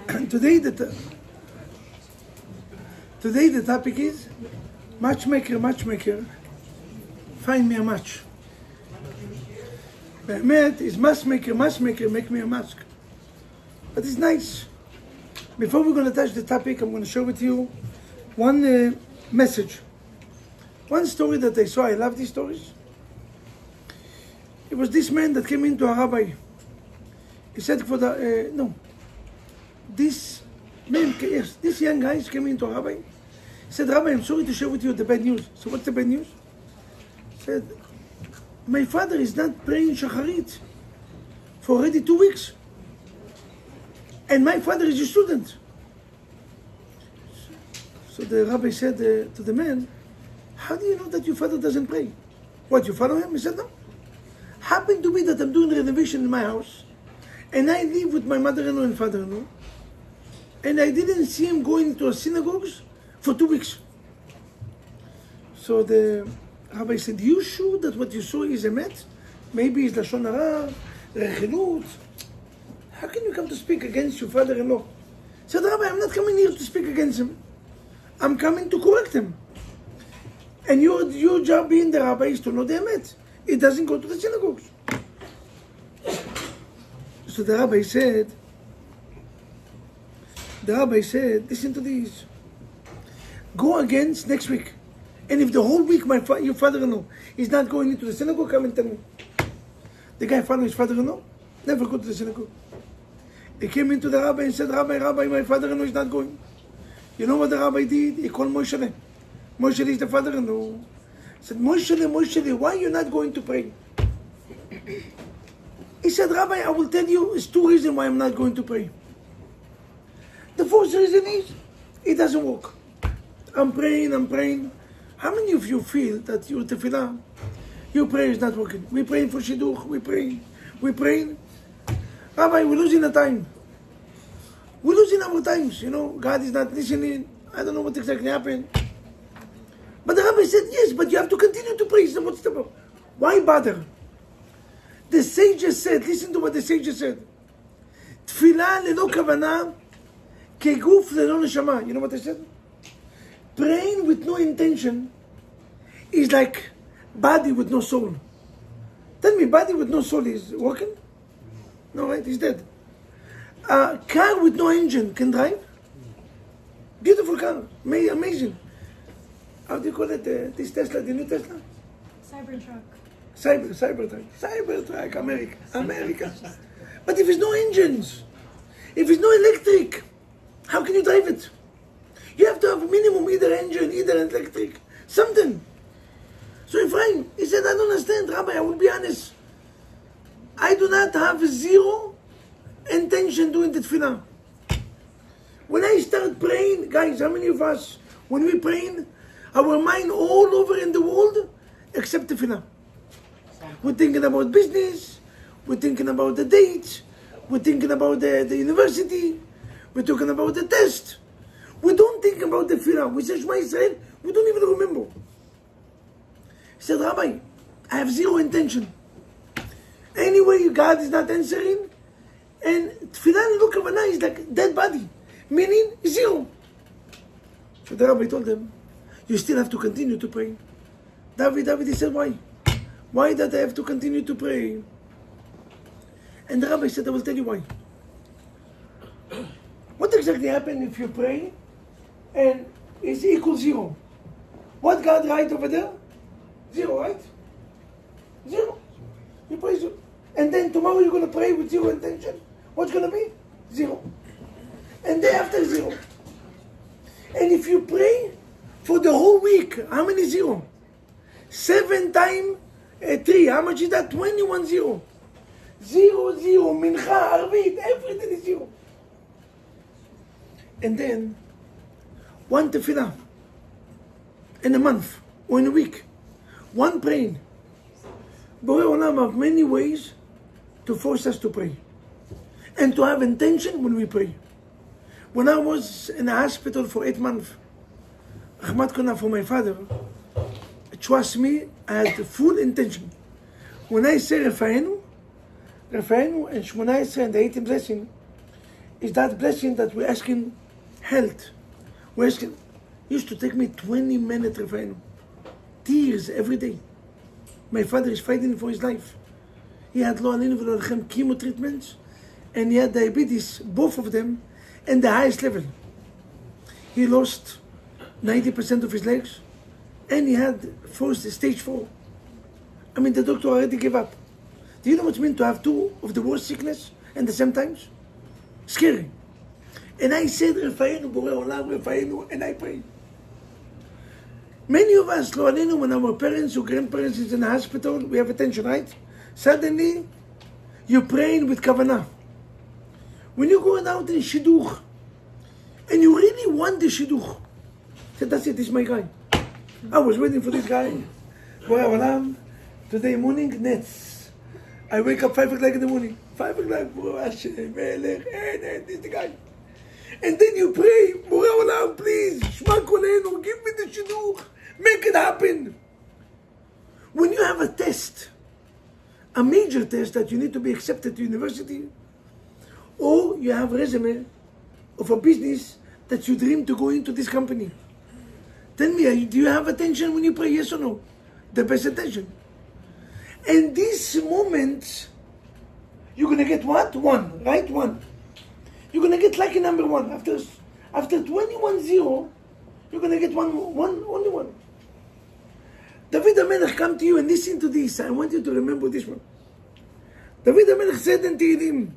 Today the topic is matchmaker, find me a match. באמת is matchmaker, make me a match. But it's nice. Before we're going to touch the topic, I'm going to share with you one message. One story that I saw. I love these stories. It was this man that came into a rabbi. He said this young guy came into a rabbi. He said, Rabbi, I'm sorry to share with you the bad news. So what's the bad news? He said, my father is not praying shacharit for already 2 weeks. And my father is a student. So the rabbi said to the man, how do you know that your father doesn't pray? What, you follow him? He said, no. Happened to be that I'm doing renovation in my house, and I live with my mother-in-law and father-in-law, and I didn't see him going to a synagogue for 2 weeks. So the rabbi said, you sure that what you saw is emet? Maybe it's lashon hara, rechilut. How can you come to speak against your father-in-law? Said, Rabbi, I'm not coming here to speak against him. I'm coming to correct him. And your job being the rabbi is to know the emet. It doesn't go to the synagogues. So the rabbi said, listen to this. Go against next week. And if the whole week your father-in-law is not going into the synagogue, come and tell me. The guy followed his father-in-law, never go to the synagogue. He came into the rabbi and said, Rabbi, my father-in-law is not going. You know what the rabbi did? He called Moshe. Moshe is the father-in-law. He said, Moshe, why are you not going to pray? He said, Rabbi, I will tell you, it's 2 reasons why I'm not going to pray. The first reason is, it doesn't work. I'm praying. How many of you feel that your tefillah, your prayer is not working? We're praying for shidduch, we're praying. Rabbi, we're losing the time. We're losing our times, God is not listening. I don't know what exactly happened. But the rabbi said, yes, but you have to continue to pray. So what's the problem? Why bother? The sages said, listen to what the sages said. Tefillah lelo kavanah, keguf lelo neshama. You know what they said? Praying with no intention is like body with no soul. Tell me, body with no soul is working? No, right? He's dead. A car with no engine can drive? Beautiful car. Amazing. How do you call it? This Tesla, the new Tesla? Cybertruck. Cybertruck, America. But if it's no engines, if it's no electric, how can you drive it? You have to have minimum either engine, either electric, something. So Ephraim, he said, I don't understand, Rabbi, I will be honest. I do not have zero intention doing the tefillah. When I start praying, guys, how many of us, when we praying, our mind all over in the world, except tefillah. We're thinking about business, we're thinking about the dates, we're thinking about the university, we're talking about the test. We don't think about the tefillah. We say Shema Yisrael, we don't even remember. He said, Rabbi, I have zero intention. Anyway, God is not answering, and tefillah lelo kavanah is like dead body, meaning zero. So the rabbi told them, you still have to continue to pray. David, he said, why? Why did I have to continue to pray? And the rabbi said, I will tell you why. What exactly happens if you pray and it's equal zero? What God write over there? Zero, right? Zero. You pray zero. And then tomorrow you're going to pray with zero intention. What's going to be? Zero. And day after, zero. And if you pray for the whole week, how many zero? 7 times 3, how much is that? 21 zero. 0, mincha, arvit, everything is zero. And then, one tefillah in a month or in a week, one praying. Borei Olam have many ways to force us to pray and to have intention when we pray. When I was in a hospital for 8 months, Rahmat Kuna for my father, trust me, I had full intention. When I say Rafa'enu and Shmona Esrei and the 18th blessing, is that blessing that we're asking health. We're asking, it used to take me 20 minutes, Rafael. Tears every day. My father is fighting for his life. He had chemo treatments, and he had diabetes, both of them, and the highest level. He lost 90% of his legs, and he had stage 4. I mean, the doctor already gave up. Do you know what it means to have two of the worst sickness at the same times? Scary. And I said, Rafael, and I pray. Many of us, when our parents or grandparents is in the hospital, we have attention, right? Suddenly, you're praying with kavanah. When you're going out in shidduch, and you really want the shidduch, say, that's it, this is my guy. I was waiting for this guy. Today morning, nets. I wake up 5 o'clock in the morning. 5 o'clock, this is the guy. And then you pray, please, Shema Kolenu, give me the shidduch, make it happen. When you have a test, a major test that you need to be accepted to university, or you have a resume of a business that you dream to go into this company. Tell me, do you have attention when you pray, yes or no? The best attention. And this moment, you're going to get what? 1, right? 1. You're going to get lucky number 1. After 21-0, you're going to get only 1. David HaMelech come to you and listen to this. I want you to remember this one. David HaMelech said in Tehillim,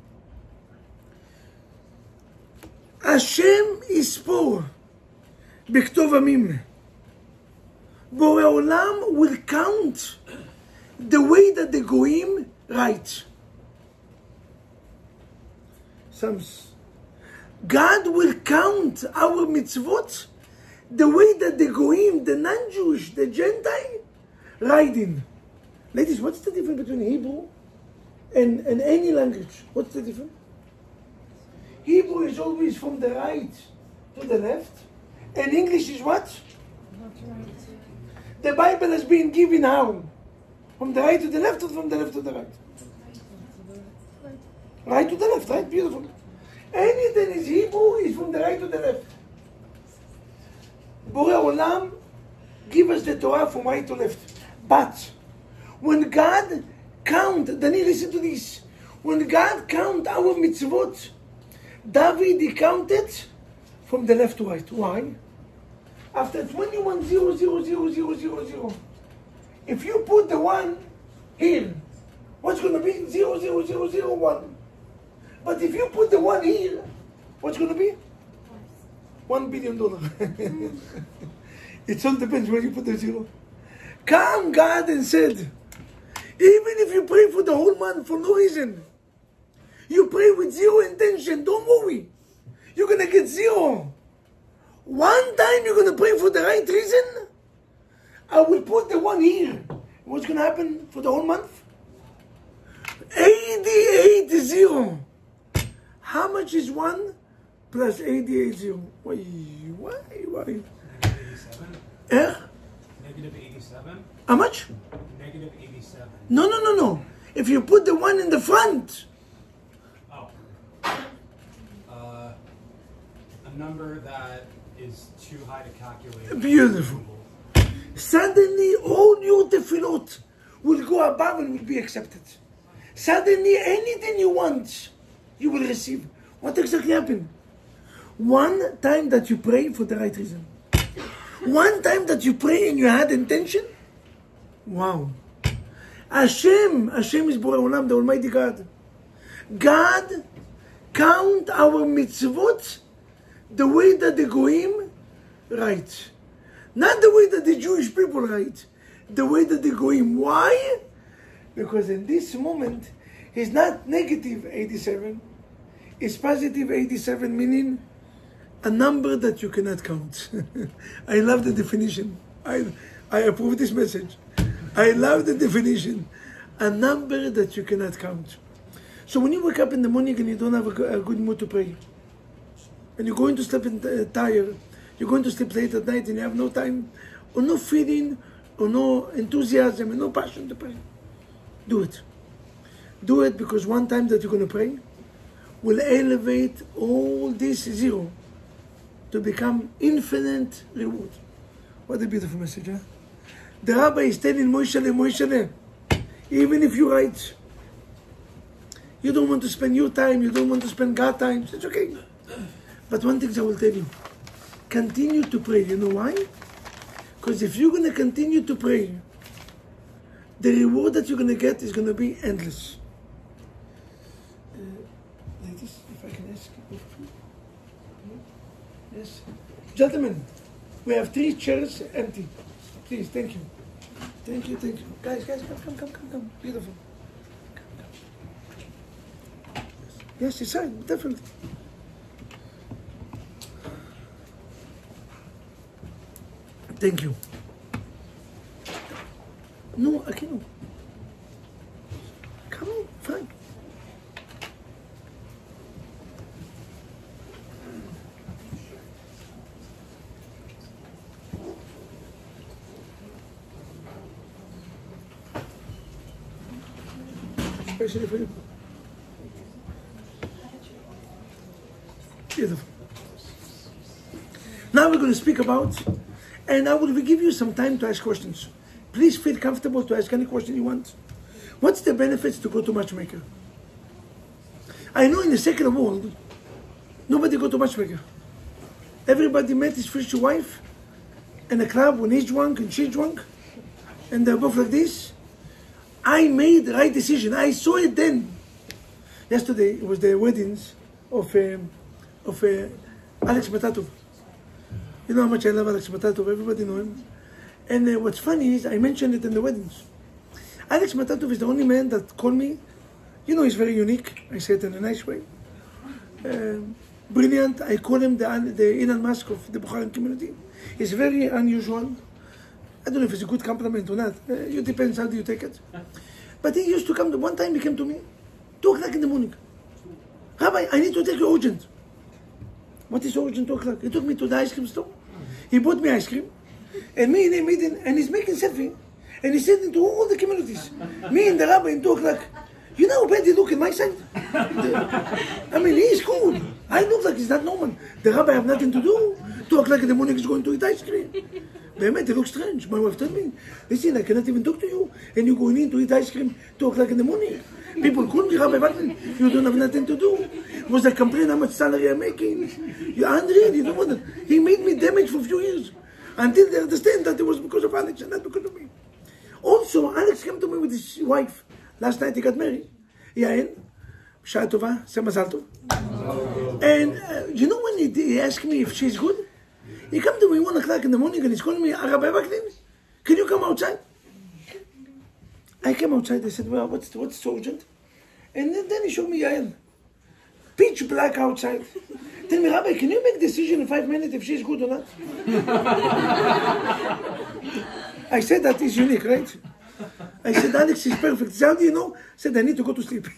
Hashem yispo b'ktov amim. Borei Olam will count the way that the goyim write. Psalms. God will count our mitzvot the way that the goyim, the non-Jewish, the Gentile, writing. Ladies, what's the difference between Hebrew and any language? What's the difference? Hebrew is always from the right to the left, and English is what? Not right. The Bible has been given how? From the right to the left, or from the left to the right? Right to the left, right? Beautiful. Anything is Hebrew is from the right to the left. Borei Olam give us the Torah from right to left. But when God count, Dani, listen to this. When God count our mitzvot, David, he counted from the left to right. Why? After 21-0-0-0-0-0-0, if you put the 1 here, what's going to be? 0-0-0-0-1. But if you put the 1 here, what's going to be? $1 billion. It all depends where you put the 0. Come God and said, even if you pray for the whole month for no reason, you pray with 0 intention, don't worry. You're going to get 0. One time you're going to pray for the right reason, I will put the 1 here. What's going to happen for the whole month? 88-0. How much is 1 plus 88-0? Why? -87? Eh? -87? How much? -87. No. If you put the 1 in the front. A number that is too high to calculate. Beautiful. Suddenly all your tefillot will go above and will be accepted. Suddenly anything you want, you will receive. What exactly happened? One time that you pray for the right reason. One time that you pray and you had intention. Wow. Hashem is Borei Olam, the Almighty God. God count our mitzvot the way that the goyim write. Not the way that the Jewish people write. The way that the goyim. Why? Because in this moment, it's not negative 87. It's positive 87, meaning a number that you cannot count. I love the definition. I approve this message. I love the definition. A number that you cannot count. So when you wake up in the morning and you don't have a good mood to pray, and you're going to sleep tired, you're going to sleep late at night and you have no time, or no feeling, or no enthusiasm, and no passion to pray, do it. Do it, because one time that you're going to pray, will elevate all this zero to become infinite reward. What a beautiful message, huh? The rabbi is telling Moshe, even if you're right, you don't want to spend your time, you don't want to spend God time, it's okay. But one thing I will tell you, continue to pray. You know why? Because if you're going to continue to pray, the reward that you're going to get is going to be endless. Ladies, if I can ask you. Yes. Gentlemen, we have 3 chairs empty. Please, thank you. Thank you. Guys, come. Beautiful. Come. Yes, it's fine, definitely. Thank you. No, I cannot. Come on, fine. Especially for you. Beautiful. Now we're going to speak about, and I will give you some time to ask questions. Please feel comfortable to ask any question you want. What's the benefits to go to matchmaker? I know in the secular world, nobody go to matchmaker. Everybody met his future wife in a club when he's drunk and she's drunk, and they're both like this. I made the right decision. I saw it then. Yesterday it was the weddings of Alex Matatov. You know how much I love Alex Matatov. Everybody know him. And what's funny is I mentioned it in the weddings. Alex Matatov is the only man that called me. You know, he's very unique. I say it in a nice way. Brilliant. I call him the Elon Musk of the Bukharan community. He's very unusual. I don't know if it's a good compliment or not. It depends how do you take it. But he used to come. One time he came to me, 2 o'clock in the morning. Rabbi, I need to take you urgent. What is urgent 2 o'clock? He took me to the ice cream store. He bought me ice cream. And me and him meeting, and he's making selfie. And he's sending to all the communities. Me and the rabbi in 2 o'clock. You know how bad he look in my side? I mean, he's cool. I look like he's not normal. The rabbi have nothing to do. 2 o'clock in the morning he's going to eat ice cream. באמת, it looks strange. My wife told me, listen, I cannot even talk to you. And you're going in to eat ice cream 2 o'clock in the morning. People call me, Rabbi Wagner, you don't have nothing to do. Was I complain how much salary I'm making? You're unreal, you don't want it. He made me damage for a few years. Until they understand that it was because of Alex and not because of me. Also, Alex came to me with his wife. Last night he got married. Yael, Shah Tova, Mazal Tov. And you know when he asked me if she's good? He come to me 1 o'clock in the morning and he's calling me, Rabbi Wagner, can you come outside? I came outside, I said, well, what's so urgent? And then he showed me Yael. Pitch black outside. Tell me, Rabbi, can you make a decision in 5 minutes if she's good or not? I said that is unique, right? I said, Alex is perfect. How do you know? I said, I need to go to sleep.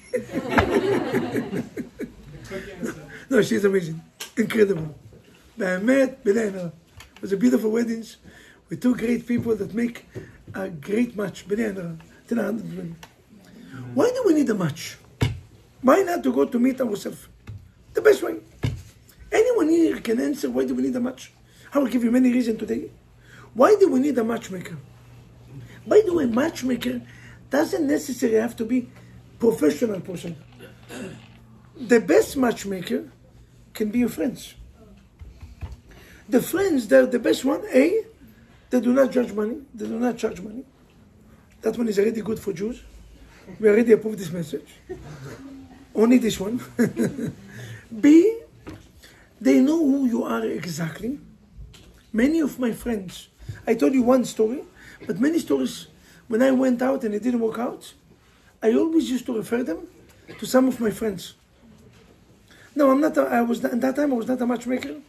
No, she's amazing. Incredible. It was a beautiful weddings with 2 great people that make a great match. Why do we need a match? Why not to go to meet ourselves? The best way. Anyone here can answer why do we need a match? I will give you many reasons today. Why do we need a matchmaker? By the way, matchmaker doesn't necessarily have to be professional person. The best matchmaker can be your friends. The friends, they're the best one. A, they do not judge money. They do not charge money. That one is already good for Jews. We already approved this message. Only this one. B, they know who you are exactly. Many of my friends, I told you one story, but many stories, when I went out and it didn't work out, I always used to refer them to some of my friends. No, at that time I was not a matchmaker.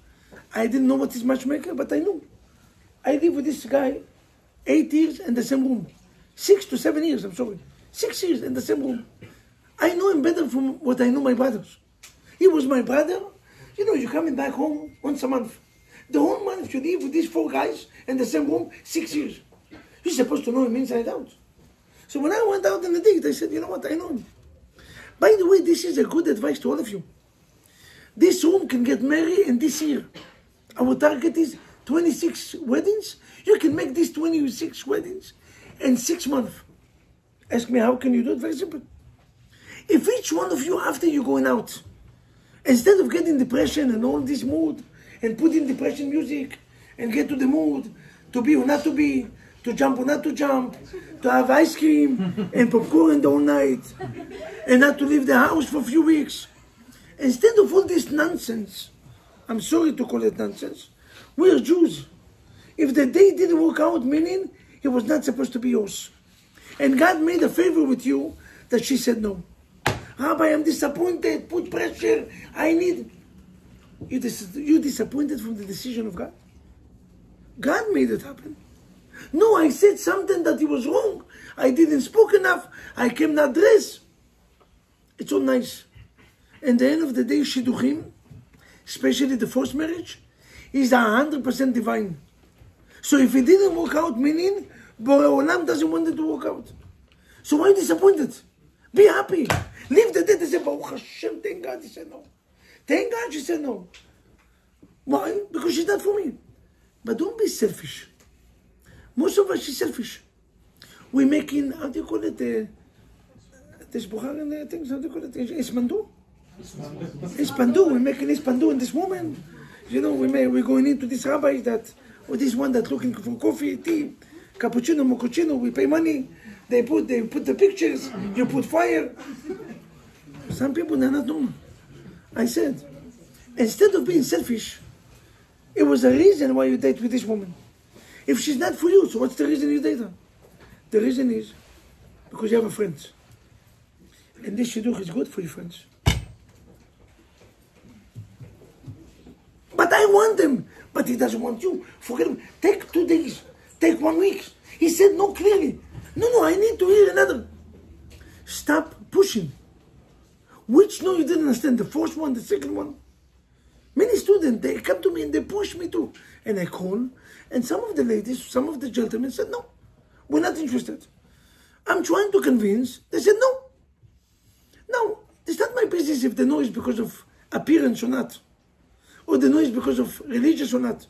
I didn't know what is matchmaker, but I knew. I lived with this guy 8 years in the same room. 6 to 7 years, I'm sorry. 6 years in the same room. I know him better from what I know my brothers. He was my brother. You know, you're coming back home once a month. The whole month you live with these 4 guys in the same room, 6 years. You're supposed to know him inside out. So when I went out on the date, I said, you know what, I know him. By the way, this is a good advice to all of you. This room can get married in this year. Our target is 26 weddings. You can make these 26 weddings in 6 months. Ask me, how can you do it? Very simple. If each one of you, after you're going out, instead of getting depression and all this mood, and put in depression music, and get to the mood, to be or not to be, to jump or not to jump, to have ice cream and popcorn the whole night, and not to leave the house for a few weeks. Instead of all this nonsense, I'm sorry to call it nonsense, we're Jews. If the day didn't work out, meaning it was not supposed to be yours. And God made a favor with you that she said no. Rabbi, I'm disappointed, put pressure, I need... You disappointed from the decision of God? God made it happen. No, I said something that it was wrong. I didn't speak enough. I came not dressed. It's all nice. And the end of the day, Shidduchim, especially the first marriage, is 100% divine. So if it didn't work out, meaning Borei Olam doesn't want it to work out. So why are you disappointed? Be happy. Leave the dead and say, Baruch Hashem, thank God he said no. Thank God she said no. Why? Because she's not for me. But don't be selfish. Most of us is selfish. We're making, how do you call it, this Bukharian things, how do you call it, Ispandu? Ispandu, we're making Ispandu in this woman. You know, we're going into this rabbi that, or this one that's looking for coffee, tea, cappuccino, mochaccino, we pay money. They put the pictures, you put fire. Some people, they're not normal. I said, instead of being selfish, it was a reason why you date with this woman. If she's not for you, so what's the reason you date her? The reason is because you have a friend. And this shidduch is good for your friends. But I want them. But he doesn't want you. Forget him. Take 2 days. Take 1 week. He said no clearly. No, I need to hear another. Stop pushing. Which no you didn't understand? The first one, the second one? Many students, they come to me and they push me too. And I call, and some of the ladies, some of the gentlemen said, no, we're not interested. I'm trying to convince. They said, no. No, it's not my business if the no is because of appearance or not. Or the no is because of religious or not.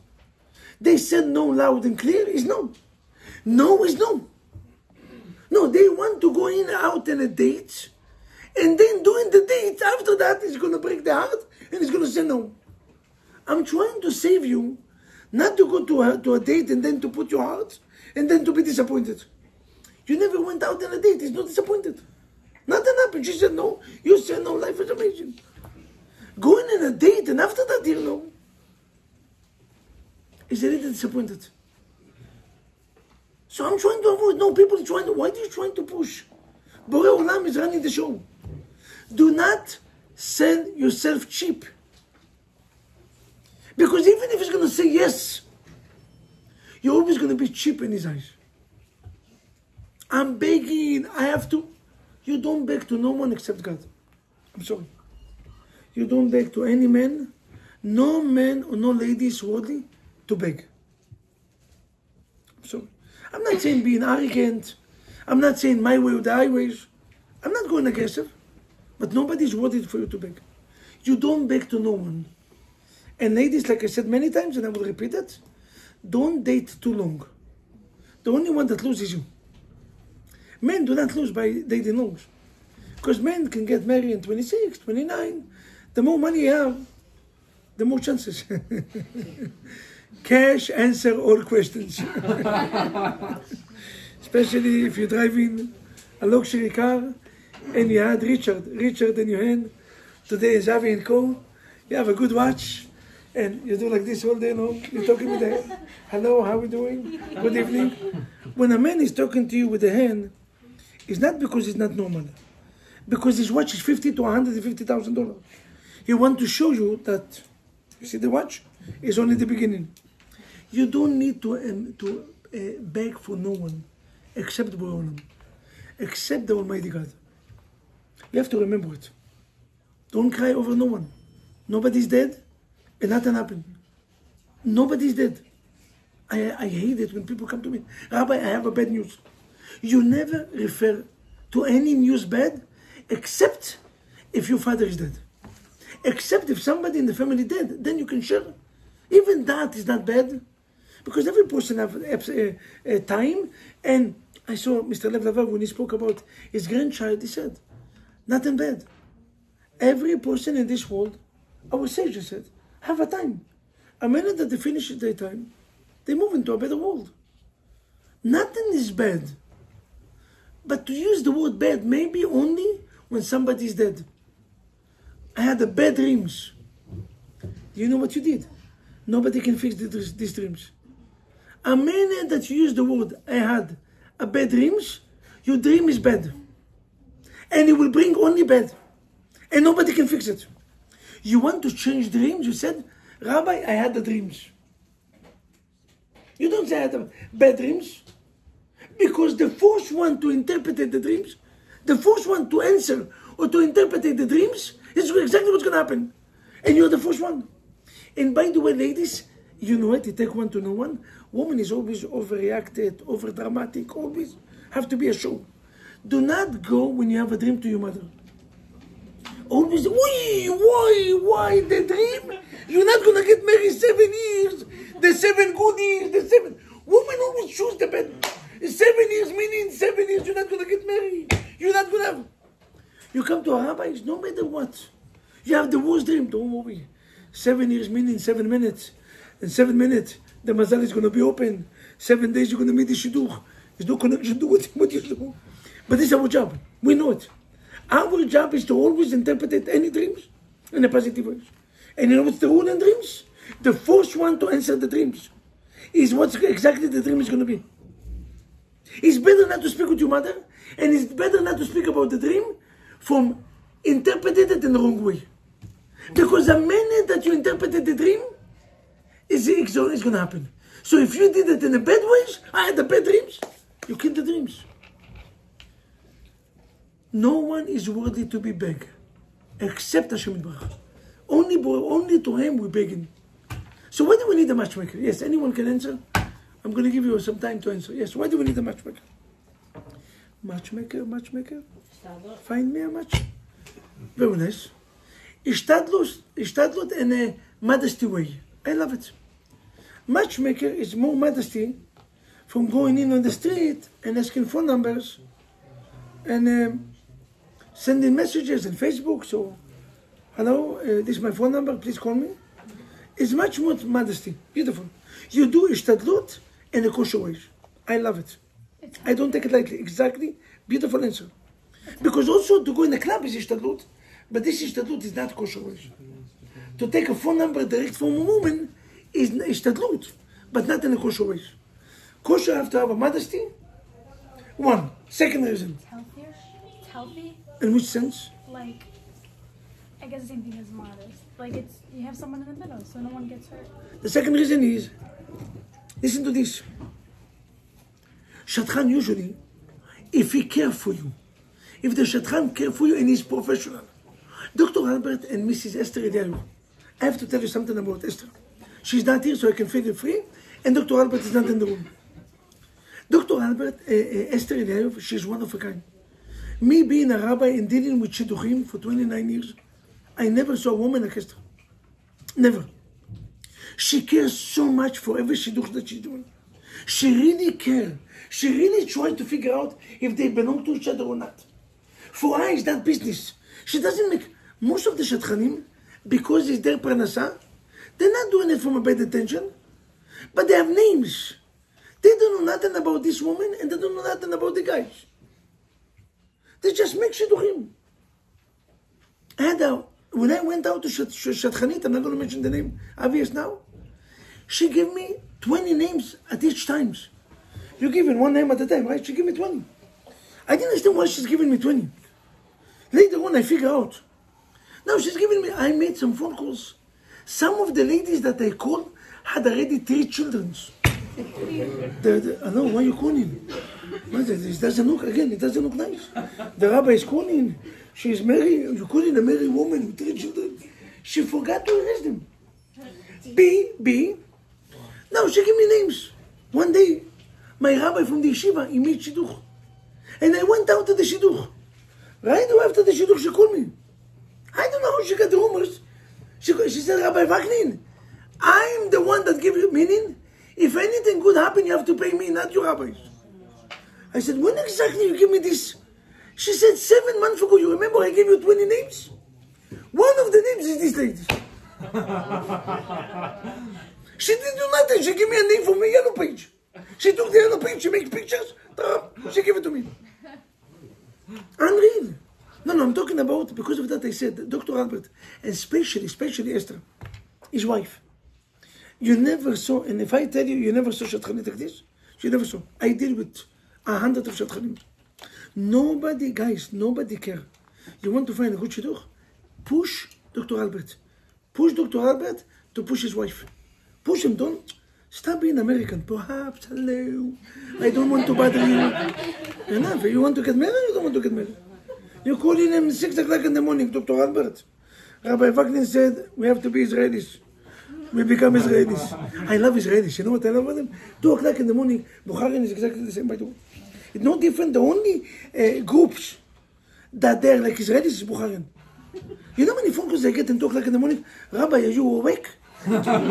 They said no loud and clear is no. No is no. No, they want to go in out on a date, and then during the date, after that, he's going to break the heart, and he's going to say no. I'm trying to save you, not to go to a date and then to put your heart, and then to be disappointed. You never went out on a date, he's not disappointed. Nothing happened, she said no, you said no, life is amazing. Going on a date, and after that, you know, he's a little disappointed. So I'm trying to avoid, no, people are trying to, why are you trying to push? Borei Olam is running the show. Do not sell yourself cheap. Because even if he's going to say yes, you're always going to be cheap in his eyes. I'm begging, I have to. You don't beg to no one except God. I'm sorry. You don't beg to any man. No man or no lady is worthy to beg. I'm sorry. I'm not saying being arrogant. I'm not saying my way or the highways. I'm not going aggressive. But nobody is worthy for you to beg. You don't beg to no one. And ladies, like I said many times, and I will repeat it, don't date too long. The only one that loses you. Men do not lose by dating long. Because men can get married in 26, 29. The more money you have, the more chances. Cash answer all questions. Especially if you're driving a luxury car and you had Richard in your hand. Today is Avi and Co. You have a good watch and you do like this all day long. You're talking with the hand. Hello, how are we doing? Good evening. When a man is talking to you with the hand, it's not because it's not normal. Because his watch is $50,000 to $150,000. He wants to show you that, you see the watch? It's only the beginning. You don't need to beg for no one except Borei Olam, except the Almighty God. You have to remember it. Don't cry over no one. Nobody's dead and nothing happened. Nobody's dead. I hate it when people come to me. Rabbi, I have a bad news. You never refer to any news bad except if your father is dead. Except if somebody in the family dead, then you can share. Even that is not bad, because every person have time. And I saw Mr. Lev Lavav when he spoke about his grandchild. He said, nothing bad. Every person in this world, our sages said, have a time. A minute that they finish their time, they move into a better world. Nothing is bad. But to use the word bad, maybe only when somebody is dead. I had a bad dreams. Do you know what you did? Nobody can fix these dreams. A minute that you use the word, I had a bad dreams, your dream is bad. And it will bring only bad. And nobody can fix it. You want to change dreams? You said, Rabbi, I had the dreams. You don't say I had bad dreams. Because the first one to interpret the dreams, the first one to answer or to interpret the dreams, is exactly what's going to happen. And you're the first one. And by the way, ladies, you know it, you take one to know one. Woman is always overreacted, overdramatic, always have to be a show. Do not go when you have a dream to your mother. Always, why the dream? You're not going to get married 7 years. The 7 good years, the 7. Women always choose the bad. 7 years, meaning 7 years you're not going to get married. You're not going to have. You come to a rabbi, no matter what. You have the worst dream, don't worry. 7 years meaning 7 minutes. In 7 minutes, the mazal is going to be open. 7 days you're going to meet the shidduch. There's no connection to what you do. But this is our job. We know it. Our job is to always interpret any dreams in a positive way. And you know what's the rule in dreams? The first one to answer the dreams is what exactly the dream is going to be. It's better not to speak with your mother, and it's better not to speak about the dream from interpreting it in the wrong way. Because the minute that you interpreted the dream, is going to happen. So if you did it in a bad ways, I had the bad dreams, you killed the dreams. No one is worthy to be begged, except Hashem Yitbarach. Only to Him we begging. So why do we need a matchmaker? Yes, anyone can answer. I'm going to give you some time to answer. Yes, why do we need a matchmaker? Matchmaker. Find me a match. Very nice. Ishtadlut in a modesty way. I love it. Matchmaker is more modesty from going in on the street and asking phone numbers and sending messages on Facebook. So, hello, this is my phone number, please call me. It's much more modesty. Beautiful. You do ishtadlut in a kosher way. I love it. I don't take it lightly. Exactly. Beautiful answer. Because also to go in a club is ishtadlut, but this ishtadlut is not kosher way. To take a phone number direct from a woman is ishtadlut, but not in a kosher way. Kosher have to have a modesty. One. Second reason. It's healthier. It's healthy. In which sense? Like, I guess the same thing as modest. Like, it's, you have someone in the middle, so no one gets hurt. The second reason is, listen to this. Shadchan usually, if he cares for you, if the Shadchan cares for you and he's professional. Dr. Albert and Mrs. Esther Eliyahu, I have to tell you something about Esther. She's not here, so I can feel it free, and Dr. Albert is not in the room. Dr. Albert, Esther Eliyahu, she's one of a kind. Me being a rabbi and dealing with shidduchim for 29 years, I never saw a woman like Esther. Never. She cares so much for every shidduch that she's doing. She really cares. She really tries to figure out if they belong to each other or not. For her, it's not business. She doesn't make... Most of the shadchanim, because it's their pranasa, they're not doing it from a bad intention, but they have names. They don't know nothing about this woman, and they don't know nothing about the guys. They just make shidduchim. When I went out to Shadchanit, I'm not going to mention the name, obvious now, she gave me 20 names at each time. You're giving one name at a time, right? She gave me 20. I didn't understand why she's giving me 20. Later on, I figure out. Now she's giving me, I made some phone calls. Some of the ladies that I called had already 3 children. I know, why are you calling? It doesn't look, again, it doesn't look nice. The rabbi is calling. She's married, you're calling a married woman with 3 children. She forgot to erase them. B. Now she gave me names. One day, my rabbi from the yeshiva, he made shidduch. And I went out to the shidduch. Right after the shidduch, she called me. I don't know how she got the rumors She said, Rabbi Vaknin, I'm the one that gave you meaning. If anything good happen, you have to pay me, not your rabbis. I said, when exactly you give me this? She said, 7 months ago, you remember I gave you 20 names? One of the names is this lady. She didn't do nothing. She gave me a name from a yellow page. She took the yellow page, she makes pictures, she gave it to me. Unreal. No, I'm talking about, because of that I said, Dr. Albert, and especially Esther, his wife. You never saw, and if I tell you, you never saw Shatchanim like this, you never saw. I deal with 100 of Shatchanim. Nobody, guys, nobody care. You want to find a good shidduch? Push Dr. Albert. Push Dr. Albert to push his wife. Push him, don't. Stop being American. Perhaps, hello. I don't want to bother you. Enough. You want to get married or you don't want to get married? You're calling him 6 o'clock in the morning, Dr. Albert. Rabbi Vaknin said, we have to be Israelis. We become Israelis. I love Israelis. You know what I love about them? 2 o'clock in the morning, Bukharin is exactly the same, by the way. It's no different. The only groups that they're like Israelis is Bukharin. You know how many phone calls I get at 2 o'clock in the morning? Rabbi, are you awake? Definitely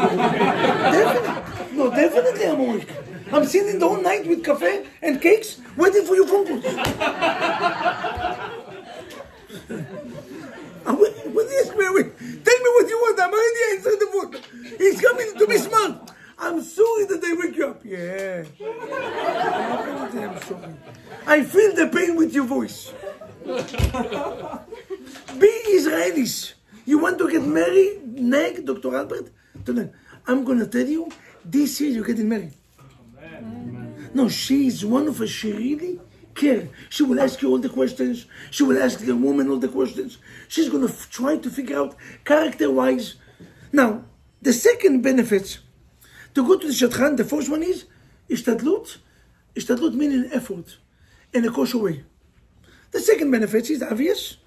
I'm awake. I'm sitting the whole night with cafe and cakes, waiting for your phone calls. Tell me what you want. I'm already answering the phone. He's coming to be smart. I'm sorry that I wake you up. Yeah. I'm sorry. I feel the pain with your voice. Be Israelis. You want to get married? Neg, Dr. Albert? I'm going to tell you, this year you're getting married. Amen. No, she is one of us. She really cares. She will ask you all the questions. She will ask the woman all the questions. She's going to try to figure out character-wise. Now, the second benefit to go to the Shadchan, the first one is Ishtadlut. Ishtadlut meaning effort in a kosher way. The second benefit is obvious.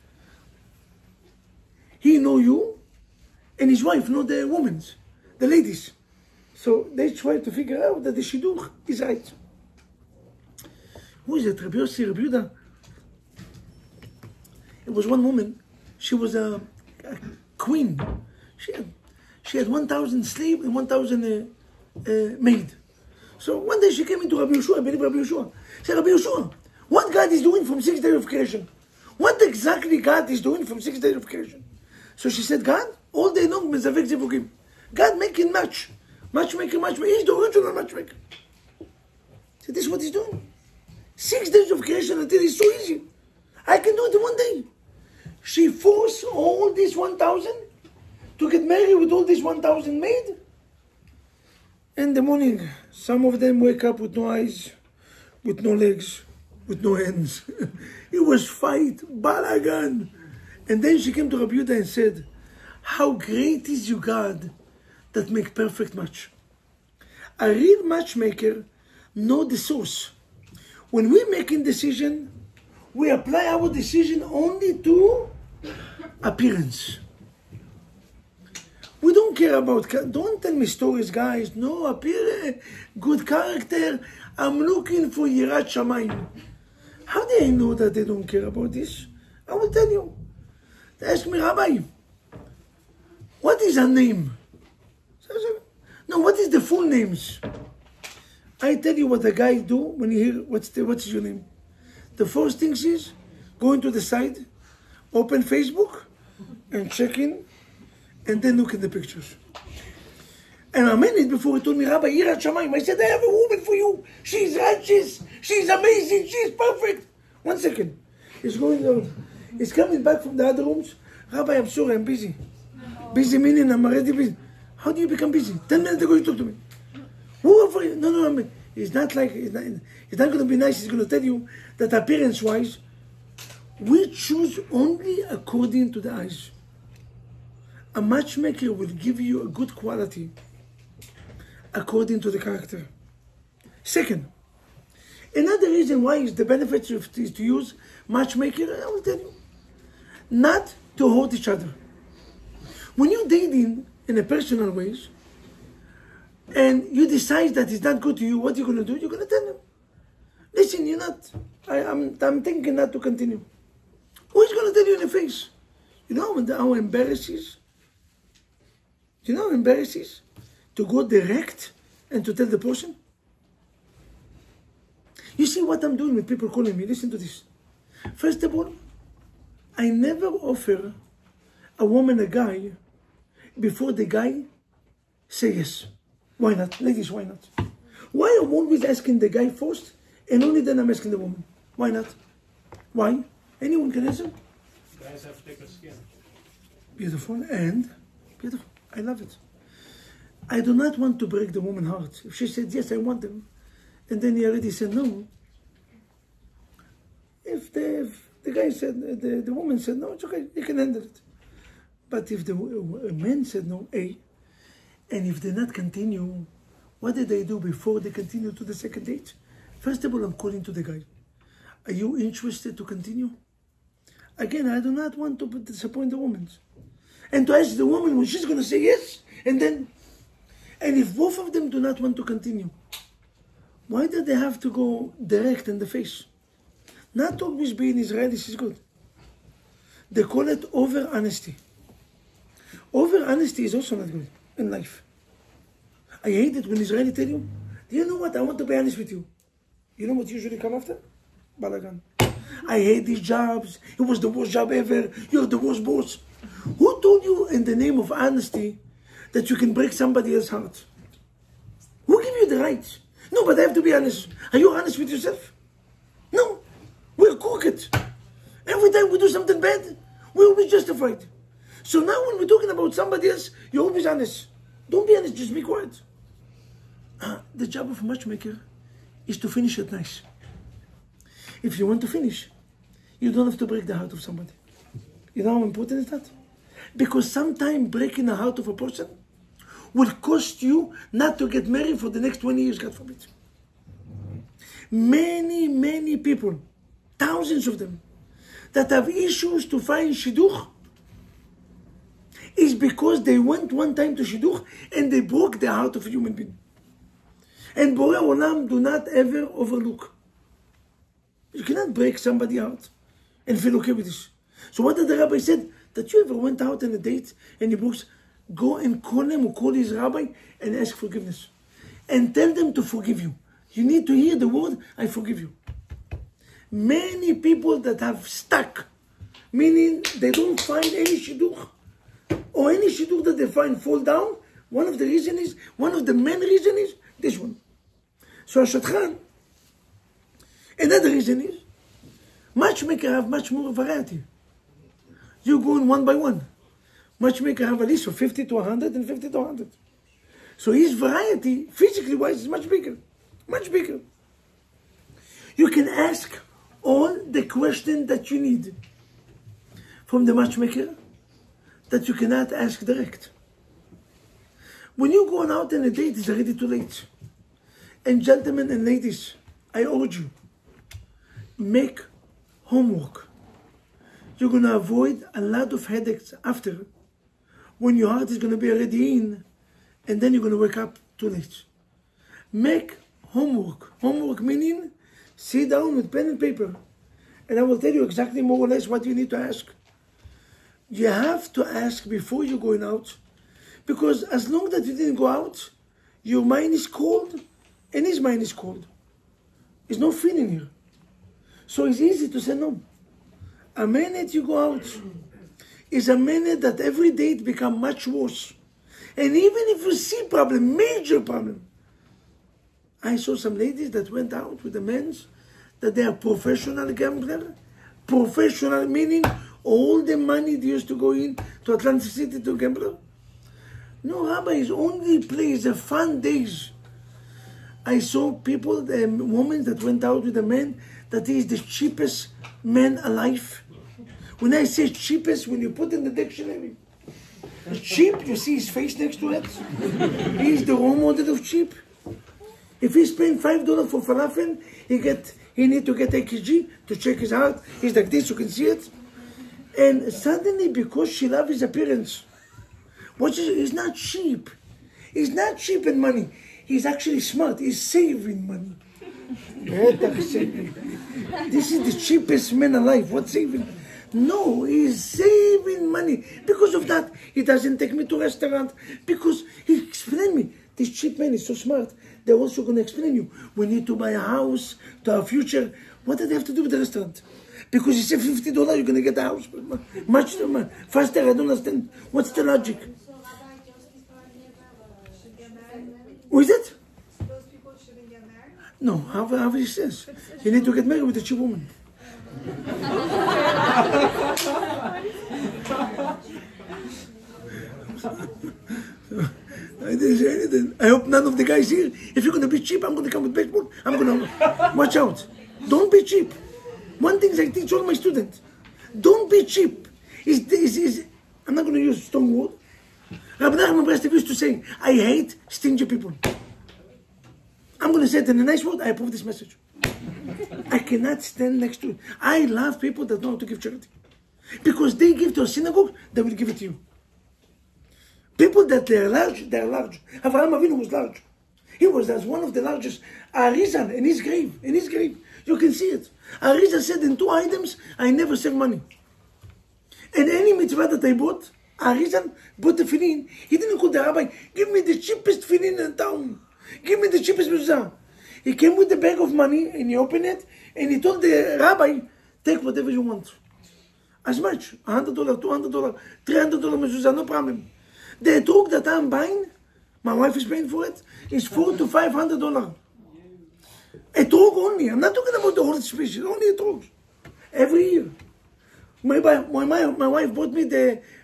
He know you, and his wife know the women, the ladies. So they try to figure out that the shidduch is right. Who is it? Rabbi Yossi, Rabbi Yehuda? It was one woman. She was a queen. She had 1,000 slaves and 1,000 maid. So one day she came into Rabbi Yeshua, I believe Rabbi Yeshua. She said, Rabbi Yeshua, what God is doing from 6 days of creation? What exactly God is doing from 6 days of creation? So she said, God, all day long, mezavek zivugim. God making matchmaker. He's the original matchmaker. So this is what he's doing. 6 days of creation until it's so easy. I can do it in one day. She forced all these 1,000 to get married with all these 1,000 maids. In the morning, some of them wake up with no eyes, with no legs, with no hands. It was fight, balagan. And then she came to Rabbi Yehuda and said, how great is your God that make perfect match. A real matchmaker know the source. When we're making decision, we apply our decision only to appearance. We don't care about, don't tell me stories, guys. No, appearance, good character. I'm looking for Yirat Shamayim. How do I know that they don't care about this? I will tell you. They ask me, Rabbi, what is her name? No, what is the full names? I tell you what the guys do when you hear, what's your name? The first thing is, go into the site, open Facebook, and check in, and then look at the pictures. And a minute before he told me, Rabbi, Yirat Shamayim, I said, I have a woman for you. She's righteous. She's amazing. She's perfect. 1 second. He's going down. He's coming back from the other rooms. Rabbi, I'm sorry, I'm busy. Busy meaning I'm already busy. How do you become busy? 10 minutes ago you talk to me. Whoever, no, it's not like, it's not going to be nice. He's going to tell you that appearance-wise, we choose only according to the eyes. A matchmaker will give you a good quality according to the character. Second, another reason why is the benefits is to use matchmaker, I will tell you, not to hurt each other. When you're dating in a personal ways, and you decide that it's not good to you, what you're going to do? You're going to tell them, listen, you're not, I'm thinking not to continue. Who is going to tell you in the face? You know how embarrassing Do you know how embarrassing it is to go direct and to tell the person? You see what I'm doing with people calling me? Listen to this. First of all, I never offer a woman a guy before the guy say yes. Why not? Ladies, why not? Why I'm always asking the guy first and only then I'm asking the woman? Why not? Why? Anyone can answer? Guys have thicker skin. Beautiful and beautiful. I love it. I do not want to break the woman's heart. If she said, yes, I want them, and then he already said no. If the guy said, the woman said no, it's okay, you can handle it. But if the man said no, and if they not continue, what did they do before they continue to the second date? First of all, I'm calling to the guy. Are you interested to continue? Again, I do not want to disappoint the woman. And to ask the woman when she's going to say yes, and if both of them do not want to continue, why do they have to go direct in the face? Not always being Israelis is good. They call it over-honesty. Over-honesty is also not good in life. I hate it when Israelis tell you, do you know what, I want to be honest with you. You know what usually come after? Balagan. I hate these jobs. It was the worst job ever. You're the worst boss. Who told you in the name of honesty that you can break somebody else's heart? Who gave you the right? No, but I have to be honest. Are you honest with yourself? No. We're crooked. Every time we do something bad, we're always justified. So now when we're talking about somebody else, you're always honest. Don't be honest, just be quiet. The job of a matchmaker is to finish it nice. If you want to finish, you don't have to break the heart of somebody. You know how important is that? Because sometimes breaking the heart of a person will cost you not to get married for the next 20 years, God forbid. Many people, thousands of them, that have issues to find shidduch is because they went one time to shidduch and they broke the heart of a human being. And Borei Olam do not ever overlook. You cannot break somebody's heart and feel okay with this. So what did the rabbi said? That you ever went out on a date and he books, go and call him or call his rabbi and ask forgiveness. And tell them to forgive you. You need to hear the word, I forgive you. Many people that have stuck, meaning they don't find any shidduch, or any shidduch that they find fall down, one of the main reasons is this one. So Ashotchan, another reason is, matchmaker have much more variety. You go in one by one. Matchmaker have a list of 50 to 100 and 50 to 100. So his variety, physically wise, is much bigger. Much bigger. You can ask all the questions that you need from the matchmaker that you cannot ask direct. When you're going out on a date, it's already too late. And gentlemen and ladies, I urge you, make homework. You're going to avoid a lot of headaches after, when your heart is going to be already in, and then you're going to wake up too late. Make homework. Homework meaning, sit down with pen and paper, and I will tell you exactly more or less what you need to ask. You have to ask before you're going out, because as long as you didn't go out, your mind is cold, and his mind is cold. There's no feeling here. So it's easy to say no. A minute you go out is a minute that every date becomes much worse. And even if you see problem, major problem. I saw some ladies that went out with the men that they are professional gambler. Professional meaning all the money they used to go in to Atlantic City to gambler. No, rabbis only plays the fun days. I saw people, women that went out with a man that is the cheapest man alive. When I say cheapest, when you put in the dictionary, cheap, you see his face next to it. He's the role model of cheap. If he's paying $5 for falafel, he need to get EKG to check his heart. He's like this, you can see it. And suddenly, because she loves his appearance, he's not cheap. He's not cheap in money. He's actually smart. He's saving money. This is the cheapest man alive. What saving? No, he's saving money. Because of that, he doesn't take me to restaurant. Because he explained me. This cheap man is so smart. They're also going to explain you. We need to buy a house to our future. What do they have to do with the restaurant? Because you say $50, you're going to get a house. Much faster, I don't understand. What's the logic? Who is it? Those people shouldn't get married? No, how he says. You need to get married with a cheap woman. I didn't say anything. I hope none of the guys here, if you're going to be cheap, I'm going to come with baseball. I'm going to watch out. Don't be cheap. One thing I teach all my students. Don't be cheap. I'm not going to use strong word. Rabbi Nachman Breslev used to say, I hate stingy people. I'm going to say it in a nice word. I approve this message. I cannot stand next to it. I love people that know how to give charity. Because they give to a synagogue, they will give it to you. People that they're large, they're large. Avraham Avinu was large. He was as one of the largest. Arizal in his grave, you can see it. Arizal said in 2 items, I never save money. And any mitzvah that I bought, Arizal bought the tefillin. He didn't call the rabbi, give me the cheapest tefillin in town. Give me the cheapest mezuzah. He came with the bag of money and he opened it and he told the rabbi, take whatever you want. As much, $100, $200, $300 mezuzah, no problem. The etrog that I'm buying, my wife is paying for it, is $400 to $500. Etrog only. I'm not talking about the whole species, only etrog. Every year. My wife bought me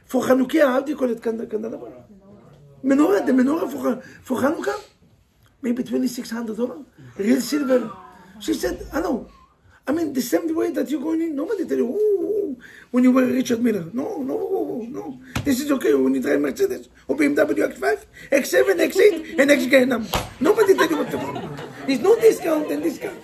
for Hanukkah, how do you call it? Menorah, the menorah for Hanukkah. Maybe $2,600, real silver. She said, I know. I mean, the same way that you're going in, nobody tell you, ooh, when you were Richard Miller. No. This is okay when you drive Mercedes, or BMW X5, X7, X8, and X-Gainam. Nobody tell you what to do. There's no discount and discount.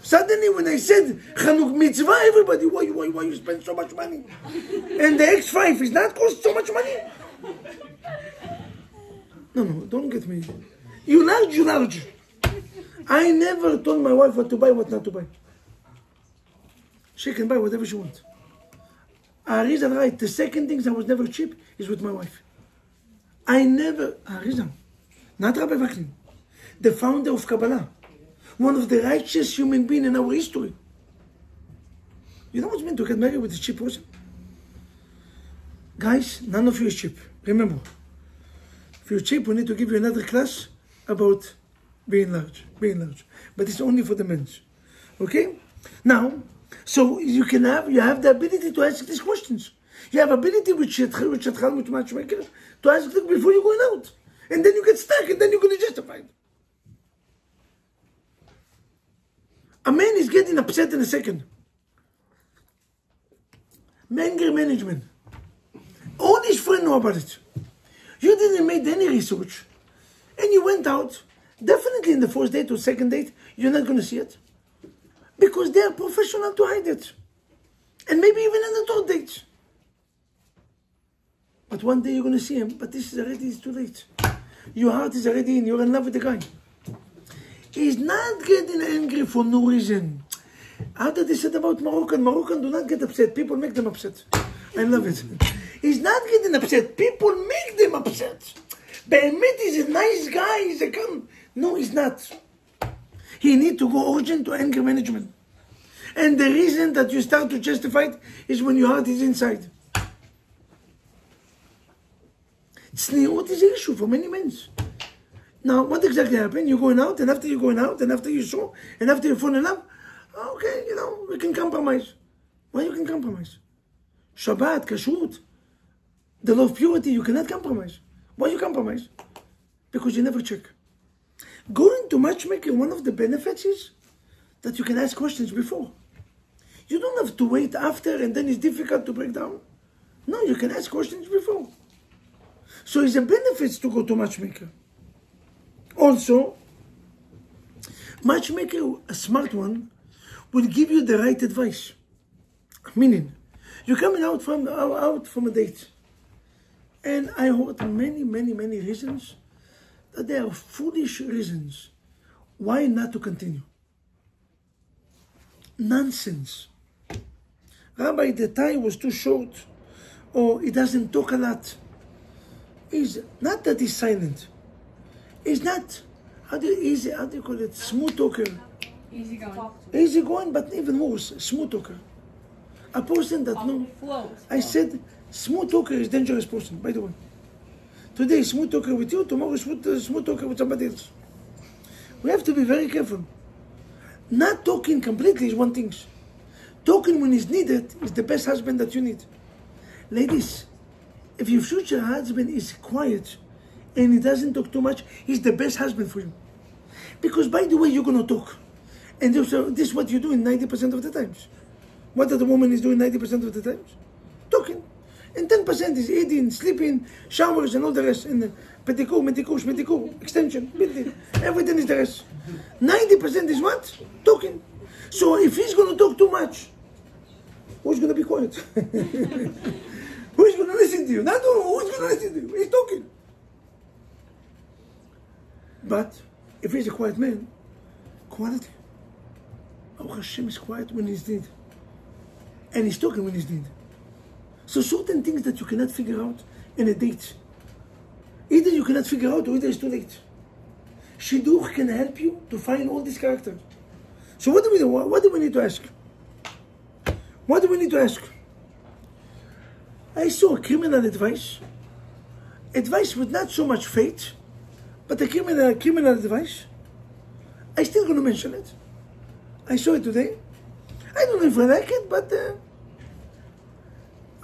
Suddenly, when I said Chanuk Mitzvah, everybody, why you spend so much money? And the X5 is not cost so much money? No, don't get me. You large. I never told my wife what to buy, what not to buy. She can buy whatever she wants. Arizal right. The second thing that was never cheap is with my wife. Arizal, not Rabbi Vaknin, the founder of Kabbalah, one of the righteous human beings in our history. You know what it means to get married with a cheap person? Guys, none of you is cheap. Remember, if you're cheap, we need to give you another class about being large. But it's only for the men. Okay? Now, so you have the ability to ask these questions. You have ability with matchmakers to ask them before you're going out. And then you get stuck and then you're going to justify it. A man is getting upset in a second. Anger management. All his friends know about it. You didn't make any research. And you went out. Definitely in the first date or second date, you're not going to see it. Because they are professional to hide it. And maybe even in the third date. But one day you're going to see him, but it's too late. Your heart is already in, you're in love with the guy. He's not getting angry for no reason. How did they say about Moroccan? Moroccan do not get upset, people make them upset. I love it. He's not getting upset, people make them upset. Be'emet is a nice guy, he's a calm. No, he's not. He need to go urgent to anger management. And the reason that you start to justify it is when your heart is inside. Tzniut is an issue for many men. Now, what exactly happened? You're going out, and after you're going out, and after you saw, and after you fall in love, okay, we can compromise. Why you can compromise? Shabbat, kashrut, the law of purity, you cannot compromise. Why you compromise? Because you never check. Going to matchmaker, one of the benefits is that you can ask questions before. You don't have to wait after and then it's difficult to break down. No, you can ask questions before. So it's a benefit to go to matchmaker. Also, matchmaker, a smart one, will give you the right advice. Meaning, you're coming out from a date. And I heard many reasons that they are foolish reasons why not to continue. Nonsense. Rabbi, the tie was too short, or he doesn't talk a lot. He's not that he's silent. He's not, how do you call it, smooth talker. Easy going. Easy going, but even more, smooth talker. A person that I said, smooth talker is dangerous person, by the way. Today, smooth talker with you, tomorrow, smooth talker with somebody else. We have to be very careful. Not talking completely is one thing. Talking when it's needed is the best husband that you need. Ladies, if your future husband is quiet and he doesn't talk too much, he's the best husband for you. Because by the way, you're going to talk. And this is what you do in 90% of the times. What the woman is doing 90% of the times? Talking. And 10% is eating, sleeping, showers and all the rest. And pedicure, extension, building. Everything is the rest. 90% is what? Talking. So if he's going to talk too much, who's going to be quiet? Who's going to listen to you? Not who's going to listen to you. He's talking. But if he's a quiet man, quality. Our Hashem is quiet when he's dead. And he's talking when he's dead. So certain things that you cannot figure out in a date. Either you cannot figure out or either it's too late. Shidduch can help you to find all these characters. So what do we do? What do we need to ask? What do we need to ask? I saw a criminal advice. Advice with not so much faith, but a criminal advice. I'm still going to mention it. I saw it today. I don't know if I like it, but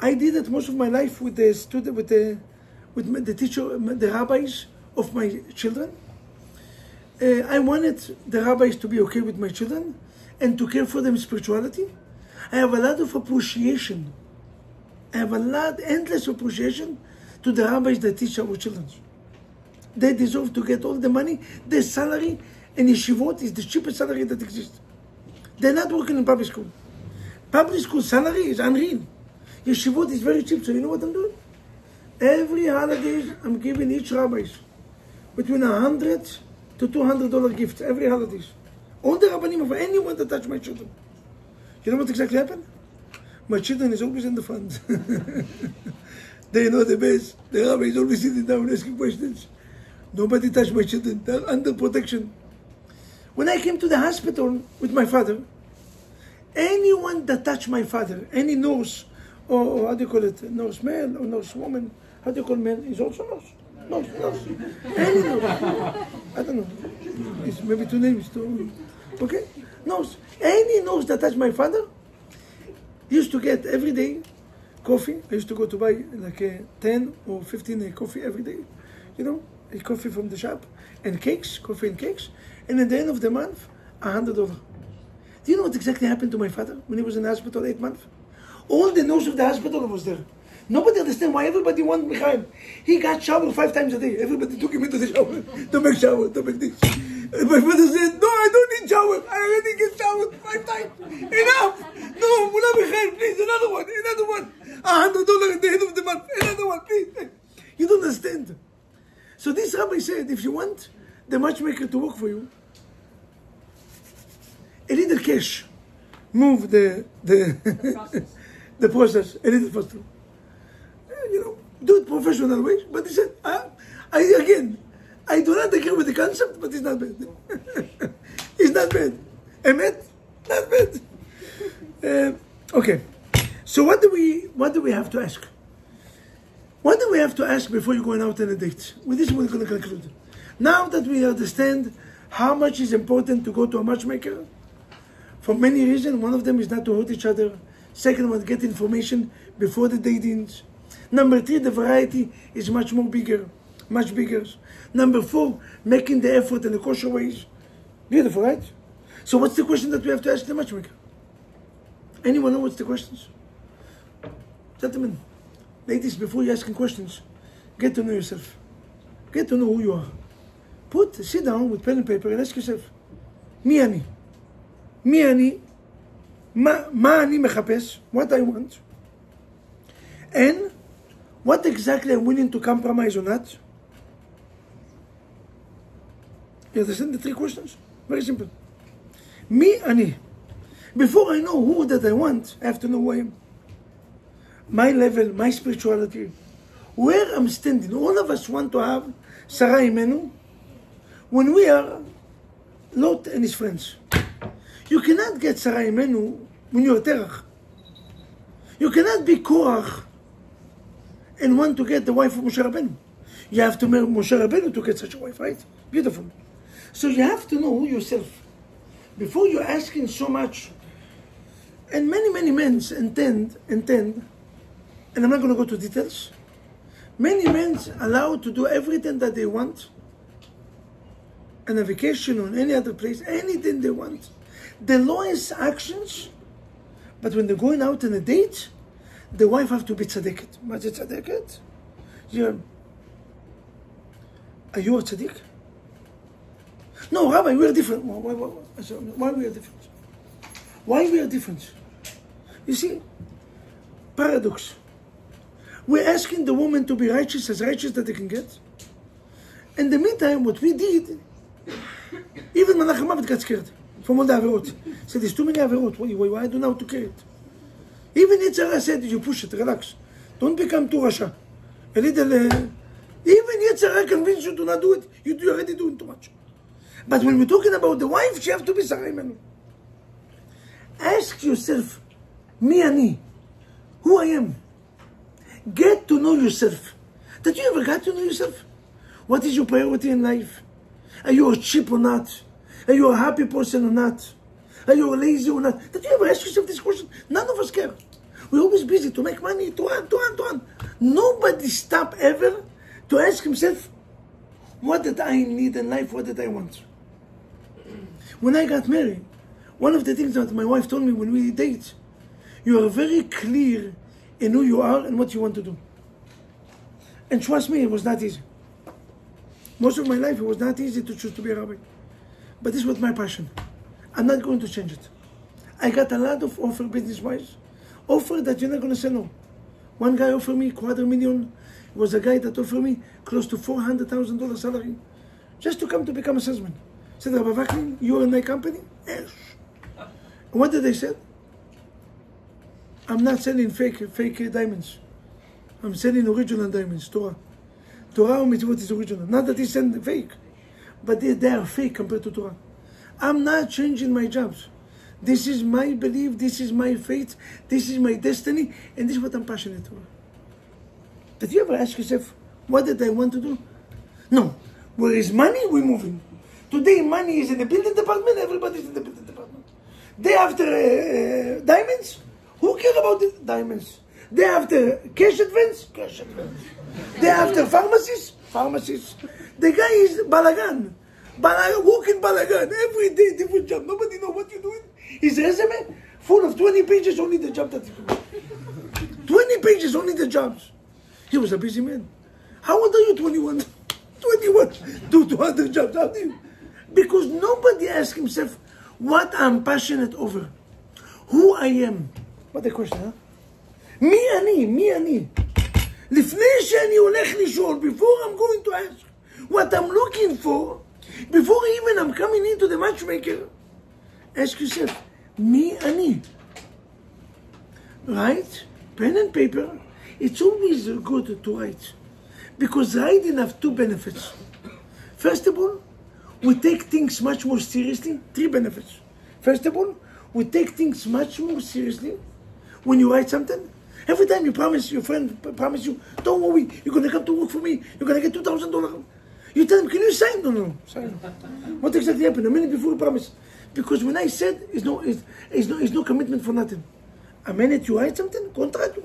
I did it most of my life with the student, with the teacher, the rabbis of my children. I wanted the rabbis to be okay with my children and to care for them spirituality. I have a lot of appreciation. I have endless appreciation to the rabbis that teach our children. They deserve to get all the money. Their salary in yeshivot is the cheapest salary that exists. They're not working in public school. Public school salary is unreal. Yeshivot is very cheap, so you know what I'm doing? Every holiday, I'm giving each rabbi between $100 to $200 gift every holidays. All the rabbanim of anyone that touch my children. You know what exactly happened? My children is always in the front. They know the best. The rabbi is always sitting down asking questions. Nobody touch my children. They're under protection. When I came to the hospital with my father, anyone that touched my father, any nurse, or how do you call it, nurse man or nurse woman, how do you call man? Is also nurse. Nurse. Any nurse. I don't know. It's maybe two names too. Okay? Nurse. Any nurse that touched my father used to get every day coffee. I used to go to buy like 10 or 15 coffee every day. You know, a coffee from the shop. And cakes, coffee and cakes. And at the end of the month, $100. Do you know what exactly happened to my father when he was in the hospital 8 months? All the nurse of the hospital was there. Nobody understand why everybody wanted Michael. He got showered 5 times a day. Everybody took him into the shower to make shower, to make this. And my father said, no, I don't need shower. I already get showered 5 times. Enough. No, Mullah Michael, please, another one. $100 at the end of the month. Another one, please. You don't understand. So this rabbi said, if you want the matchmaker to work for you, a little cash, move the process a little faster. You know, do it professional way. But he said, I do not agree with the concept, but it's not bad. It's not bad. Emet, not bad. Okay. So what do we have to ask? What do we have to ask before you're going out on a date? With this, we're going to conclude. Now that we understand how much is important to go to a matchmaker, for many reasons, one of them is not to hurt each other. Second one, get information before the datings. Number 3, the variety is much bigger. Number 4, making the effort in the kosher ways. Beautiful, right? So what's the question that we have to ask the matchmaker? Anyone know what's the questions? Gentlemen, ladies, before you're asking questions, get to know yourself. Get to know who you are. Sit down with pen and paper and ask yourself, מי אני? מה אני מחפש? What I want. And what exactly I'm willing to compromise or not? You understand the 3 questions? Very simple. מי אני? Before I know who that I want, I have to know who I am. My level, my spirituality, where I'm standing. All of us want to have Sarah Imenu when we are Lot and his friends. You cannot get Sarah Imenu when you're Terach. You cannot be Korach and want to get the wife of Moshe Rabbeinu. You have to marry Moshe Rabbeinu to get such a wife, right? Beautiful. So you have to know yourself. Before you're asking so much, and many men intend, and I'm not going to go to details, many men allowed to do everything that they want, on a vacation or in any other place, anything they want. The lowest actions, but when they're going out on a date, the wife have to be tzaddiket. What's it tzaddiket? Yeah. Are you a tzaddik? No, Rabbi, we are different. Why we are different? Why we are different? You see, paradox. We're asking the woman to be righteous, as righteous that they can get. In the meantime, what we did, even Malach HaMavet got scared from all the averot. Said, there's too many averot. Why do you know how to carry it? Even Yitzhara said, you push it, relax. Don't become too rasha. A little, even Yitzhara convinced you to not do it. You're already doing too much. But when we're talking about the wife, she have to be Sarah Imenu. Ask yourself, me ani, who I am. Get to know yourself. Did you ever get to know yourself? What is your priority in life? Are you a cheap or not? Are you a happy person or not? Are you lazy or not? Did you ever ask yourself this question? None of us care. We're always busy to make money, to earn. Nobody stop ever to ask himself, what did I need in life? What did I want? When I got married, one of the things that my wife told me when we date, you are very clear in who you are and what you want to do. And trust me, it was not easy. Most of my life, it was not easy to choose to be a rabbi. But this was my passion. I'm not going to change it. I got a lot of offer business-wise. Offer that you're not going to say no. One guy offered me $250,000. It was a guy that offered me close to $400,000 salary just to come to become a salesman. Said, Rabbi Vaknin, you're in my company? Yes. And what did they say? I'm not selling fake diamonds. I'm selling original diamonds, Torah. Torah or mitzvot is original. Not that he's selling fake, but they are fake compared to Torah. I'm not changing my jobs. This is my belief, this is my faith, this is my destiny, and this is what I'm passionate about. Did you ever ask yourself, what did I want to do? No. Where is money? We're moving. Today, money is in the building department, everybody's in the building department. Day after diamonds, who cares about the diamonds? Day after cash advance, cash advance. Day after pharmacies, pharmacies. The guy is balagan. Walking balagan, every day different job. Nobody knows what you're doing. His resume full of 20 pages, only the job that he can do. 20 pages, only the jobs. He was a busy man. How old are you? 21. 21. Do 200 jobs. How do you? Because nobody asks himself what I'm passionate over. Who I am. What a question, huh? מי אני? לפני שאני הולך לשאול, before I'm going to ask what I'm looking for, before even I'm coming into the matchmaker, ask yourself, מי אני? Write, pen and paper. It's always good to write. Because writing has two benefits. First of all, we take things much more seriously. 3 benefits. First of all, we take things much more seriously when you write something. Every time you promise your friend, promise you, don't worry, you're going to come to work for me, you're going to get $2,000. You tell him, can you sign? No, sign. What exactly happened? A minute before you promise. Because when I said, it's no commitment for nothing. A minute you write something, contract.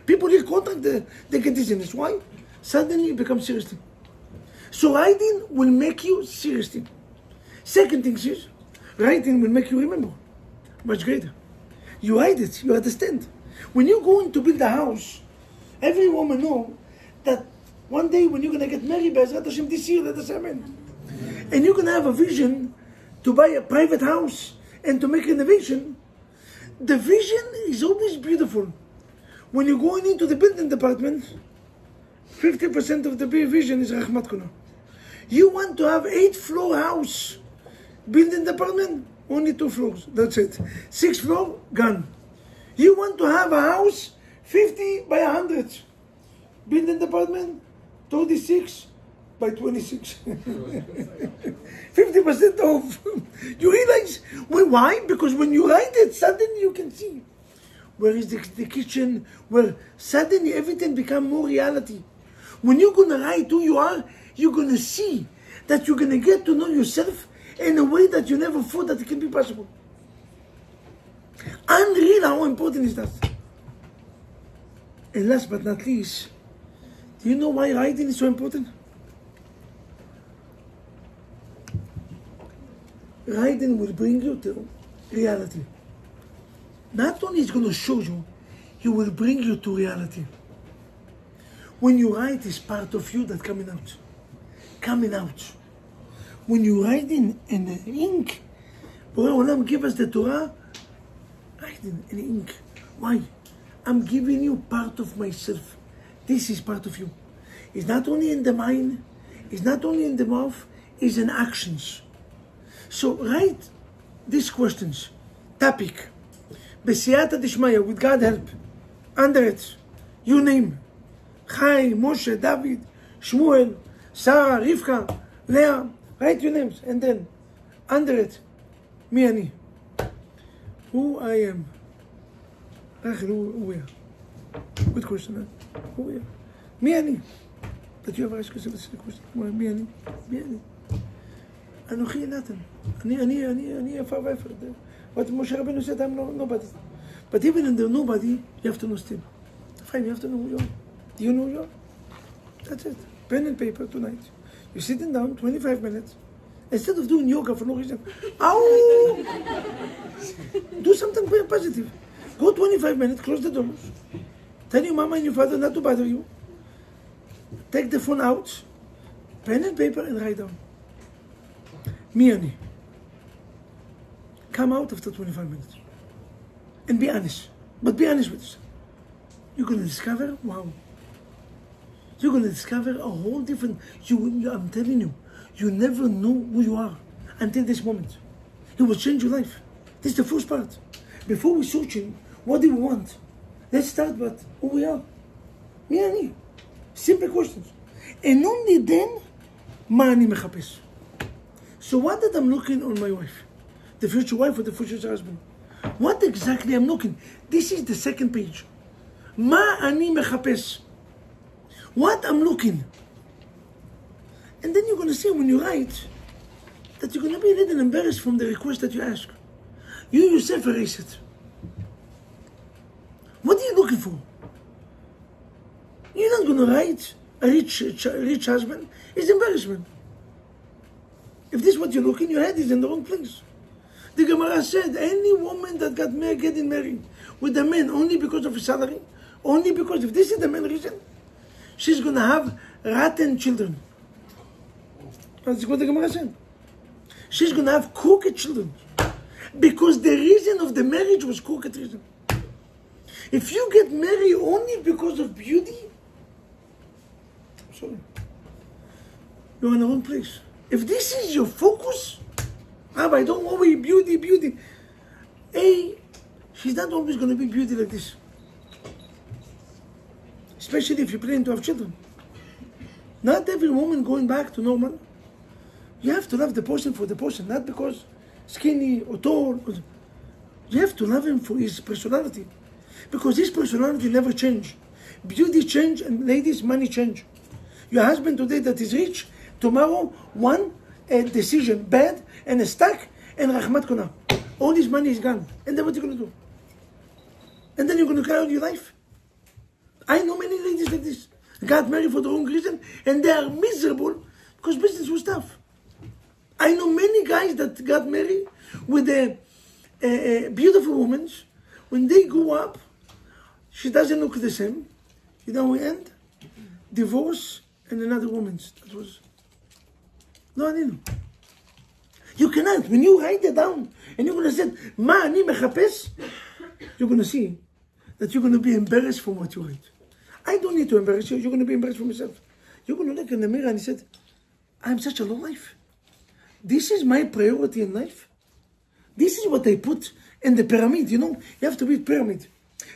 People hear contract, they get dizziness. Why? Suddenly you become seriously. So writing will make you seriously. Second thing is, writing will make you remember. Much greater. You write it, you understand. When you're going to build a house, every woman knows that one day when you're going to get married, Be'ezrat Hashem, this year, let us amen. And you're going to have a vision to buy a private house and to make renovation. The vision is always beautiful. When you're going into the building department, 50% of the vision is Rahmat Kuna. You want to have 8-floor house, building department, Only 2 floors. That's it. 6th floor, gone. You want to have a house 50 by 100. Build an apartment 36 by 26. 50% off. You realize why? Because when you write it, suddenly you can see where is the kitchen, where suddenly everything becomes more reality. When you're going to write who you are, you're going to see that you're going to get to know yourself in a way that you never thought that it can be possible. Unreal how important is that. And last but not least, do you know why writing is so important? Writing will bring you to reality. Not only is it going to show you, it will bring you to reality. When you write, it's part of you that's coming out. Coming out. When you write in ink, Borei Olam give us the Torah, writing in ink. Why? I'm giving you part of myself. This is part of you. It's not only in the mind, it's not only in the mouth, it's in actions. So write these questions. Topic. B'siyata dishmaya, with God help. Under it, your name. Chai, Moshe, David, Shmuel, Sarah, Rivka, Leah. Write your names. And then, under it, mi ani. Who I am. Rachel, who we are. Good question, huh? Who we are. Mi ani. That you ever ask yourself this question. Mi ani. Mi ani. Anochi Natan. Ani afar v'efer. What Moshe Rabbeinu said, I'm nobody. But even in the nobody, you have to know still. Fine, you have to know who you are. Do you know who you are? That's it. Pen and paper tonight. You're sitting down 25 minutes. Instead of doing yoga for no reason. Ow! Do something very positive. Go 25 minutes, close the doors. Tell your mama and your father not to bother you. Take the phone out, pen and paper, and write down. Mi ani. Come out after 25 minutes. And be honest. But be honest with yourself. You're going to discover, wow. You're going to discover a whole different, I'm telling you, you never know who you are until this moment. It will change your life. This is the first part. Before we searching, what do we want? Let's start with who we are. Mi ani. Simple questions. And only then, ma ani mechapes. So what that I'm looking on my wife? The future wife or the future husband? What exactly I'm looking? This is the second page. Ma ani mechapes. What I'm looking. And then you're going to see when you write that you're going to be a little embarrassed from the request that you ask. You yourself erase it. What are you looking for? You're not going to write a rich husband. It's embarrassment. If this is what you're looking, your head is in the wrong place. The Gemara said, any woman that got married, getting married with a man only because of his salary, only because if this is the main reason, she's going to have rotten children. That's what the Gemara said. She's going to have crooked children. Because the reason of the marriage was crooked reason. If you get married only because of beauty, I'm sorry, you're in the wrong place. If this is your focus, Rabbi, don't worry, beauty. Hey, she's not always going to be beauty like this. Especially if you plan to have children. Not every woman going back to normal. You have to love the person for the person, not because skinny or tall. You have to love him for his personality. Because his personality never change. Beauty change, and ladies, money change. Your husband today that is rich, tomorrow one decision bad and a stack and Rahmat Kona. All this money is gone. And then what are you going to do? And then you're going to carry on your life. I know many ladies like this. Got married for the wrong reason and they are miserable because business was tough. I know many guys that got married with a beautiful woman. When they go up, she doesn't look the same. You know, we end divorce and another woman's. That was no, I didn't. You cannot. When you write it down and you're going to say, Ma ani mechapes, you're going to see that you're going to be embarrassed from what you write. I don't need to embarrass you. You're going to be embarrassed from yourself. You're going to look in the mirror and you said, I'm such a low life. This is my priority in life. This is what they put in the pyramid, you know. You have to read pyramid.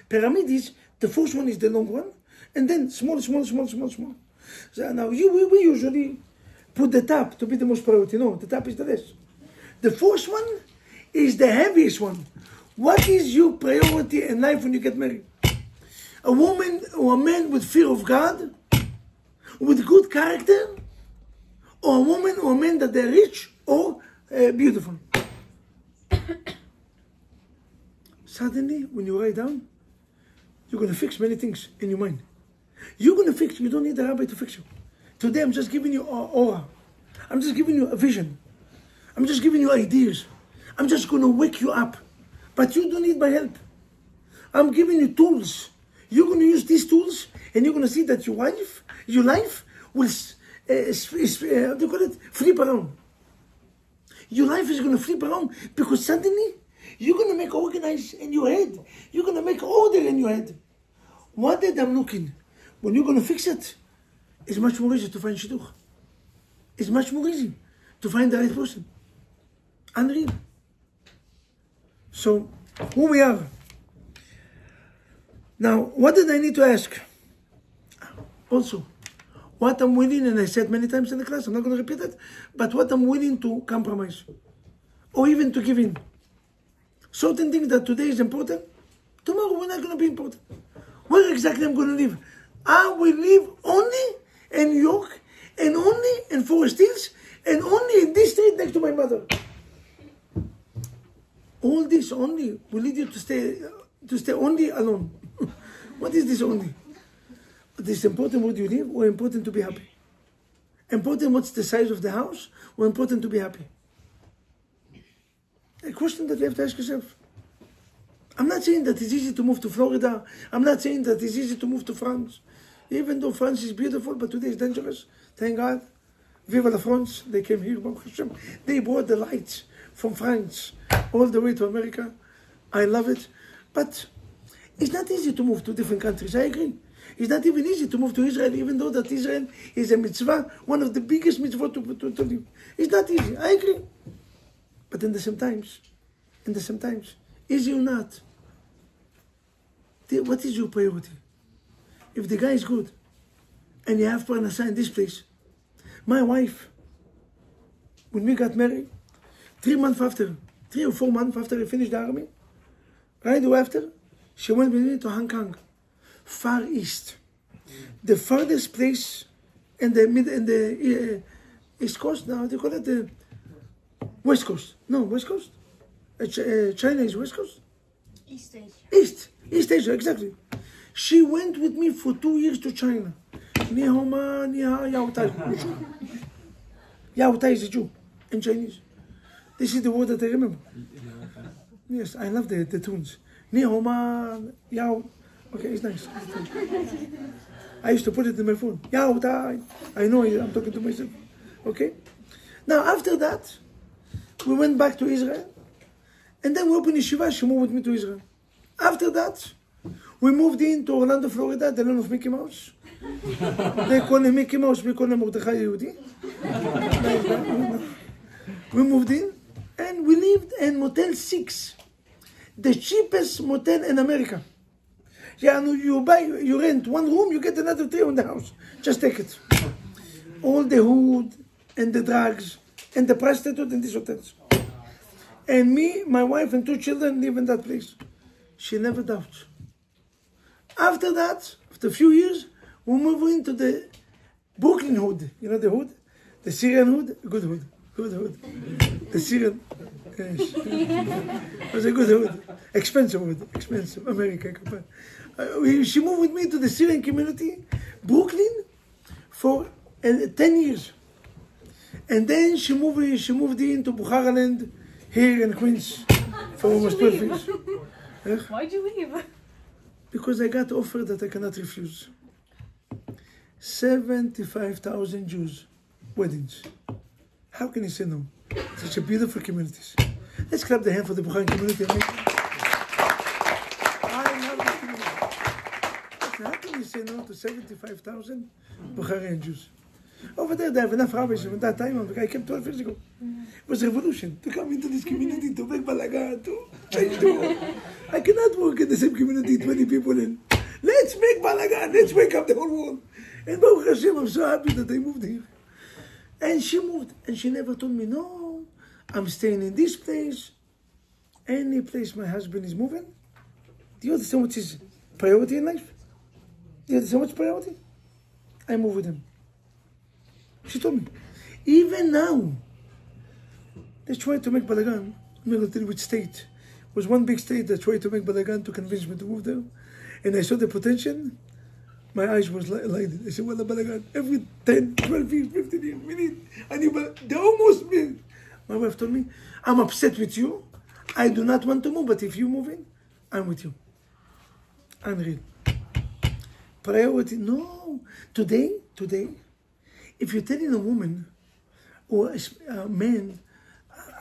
Pyramid is, the first one is the long one, and then small. So now we usually put the top to be the most priority. No, the top is the less. The first one is the heaviest one. What is your priority in life when you get married? A woman or a man with fear of God, with good character, or a woman or a man that they're rich or beautiful. Suddenly, when you write down, you're going to fix many things in your mind. You're going to fix, you don't need a rabbi to fix you. Today, I'm just giving you aura. I'm just giving you a vision. I'm just giving you ideas. I'm just going to wake you up. But you don't need my help. I'm giving you tools. You're going to use these tools, and you're going to see that your life will, flip around. Your life is going to flip around because suddenly you're going to make organize in your head. You're going to make order in your head. What did I'm looking? When you're going to fix it, it's much more easy to find shidduch. It's much more easy to find the right person. Unreal. So, who we are. Now, what did I need to ask? Also, what I'm willing, and I said many times in the class, I'm not going to repeat it, but what I'm willing to compromise, or even to give in. Certain things that today is important, tomorrow we're not going to be important. Where exactly I'm going to live? I will live only in New York, and only in Forest Hills, and only in this street next to my mother. All this only will lead you to stay only alone. What is this only? It is important where you live, or important to be happy? Important what's the size of the house, or important to be happy? A question that you have to ask yourself. I'm not saying that it's easy to move to Florida. I'm not saying that it's easy to move to France. Even though France is beautiful, but today it's dangerous. Thank God. Viva la France. They came here, Baruch Hashem. They brought the lights from France all the way to America. I love it. But it's not easy to move to different countries. I agree. It's not even easy to move to Israel, even though that Israel is a mitzvah, one of the biggest mitzvot to live. It's not easy. I agree. But in the same times, easy or not, what is your priority? If the guy is good, and you have parnasa in this place, my wife, when we got married, 3 or 4 months after I finished the army, right after, she went with me to Hong Kong, Far East, the farthest place in the East Coast. Now they call it the West Coast. No, West Coast. China is West Coast. East Asia. East Asia, exactly. She went with me for 2 years to China. Ni hao ma, ni ha, yao tai. Yao tai is a Jew in Chinese. This is the word that I remember. Yes, I love the tunes. Ni hao ma, yao. Okay, it's nice. I used to put it in my phone. Yao tai. I know I'm talking to myself. Okay? Now, after that, we went back to Israel. And then we opened yeshiva. She moved with me to Israel. After that, we moved into Orlando, Florida, the land of Mickey Mouse. They call him Mickey Mouse, we call him Mordechai Yehudi. We moved in, and we lived in Motel 6, the cheapest motel in America. Yeah, you rent 1 room, you get another 3 in the house. Just take it. All the hood, and the drugs, and the prostitute in these hotels. And me, my wife, and 2 children live in that place. She never doubts. After that, after a few years, we move into the Brooklyn hood. You know the hood? The Syrian hood? Good hood. Good hood. The Syrian. Yes. It was a good hood. Expensive hood. Expensive. American. She moved with me to the Syrian community, Brooklyn, for 10 years. And then she moved into Bukhara Land, here in Queens, for almost 12 years. Why'd you leave? Because I got offer that I cannot refuse. 75,000 Jews, weddings. How can you say no? Such a beautiful communities. Let's clap the hand for the Bukharian community. I love the community. How can you say no to 75,000 Bukharian Jews? Over there, they have enough rabbis at that time. I came 12 years ago. It was a revolution to come into this community, to make balagan, to change the world. I cannot work in the same community, 20 people in. Let's make balagan, let's wake up the whole world. And Baruch Hashem, I'm so happy that I moved here. And she moved, and she never told me, no, I'm staying in this place. Any place my husband is moving. Do you understand what is priority in life? Do you understand what's priority? I move with him. She told me. Even now, they tried to make balagan. I'm not going to tell you which state. It was one big state that tried to make balagan to convince me to move there. And I saw the potential. My eyes was lighted. I said, well, the balagan, every 10, 12 years, 15 years, we need a new balagan. They almost made. My wife told me, I'm upset with you. I do not want to move, but if you move in, I'm with you. Unreal. Priority, no. Today, if you're telling a woman or a man,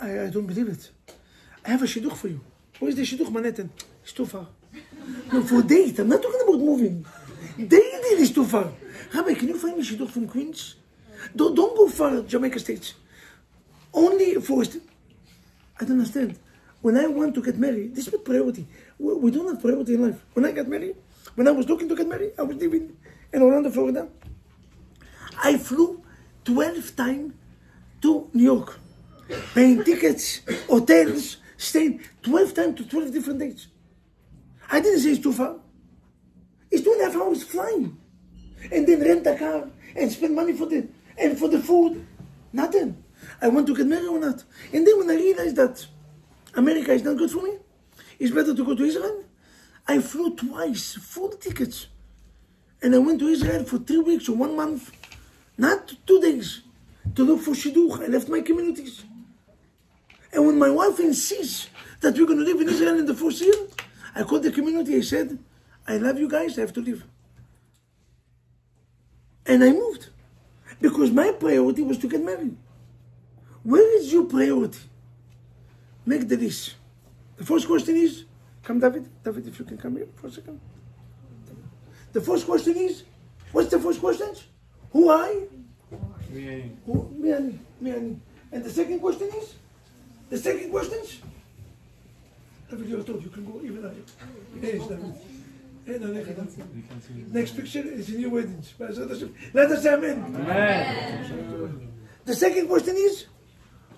I don't believe it. I have a shidduch for you. Where is the shidduch Manhattan? It's too far. No, for date. I'm not talking about moving. Dating is too far. Rabbi, can you find me shidduch from Queens? Don't go far, Jamaica States. Only for... I don't understand. When I want to get married, this is not priority. We don't have priority in life. When I got married, when I was looking to get married, I was living in Orlando, Florida. I flew 12 times to New York. Paying tickets, hotels, staying 12 times to 12 different dates. I didn't say it's too far. It's 2.5 hours flying. And then rent a car and spend money for the food. Nothing. I want to get married or not. And then when I realized that America is not good for me, it's better to go to Israel, I flew twice, full tickets. And I went to Israel for 3 weeks or 1 month, not 2 days, to look for shidduch. I left my communities. And when my wife insists that we're going to live in Israel in the 4th year, I called the community, I said, I love you guys, I have to leave. And I moved. Because my priority was to get married. Where is your priority? Make the list. The first question is, come David, if you can come here for a second. The first question is, what's the first question? Who I? Me. Me. And the second question is? David, you're told you can go even higher. Yes, David. Next picture is in your weddings. Let us say amen. Amen. The second question is,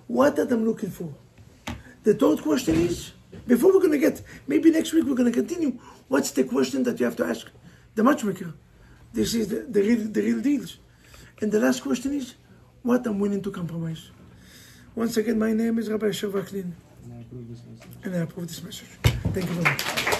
what that I'm looking for? The third question is, before we're going to get, maybe next week we're going to continue, what's the question that you have to ask the matchmaker? This is the real deals. And the last question is, what I'm willing to compromise. Once again, my name is Rabbi Asher Vaklin, and I approve this message. Thank you very much.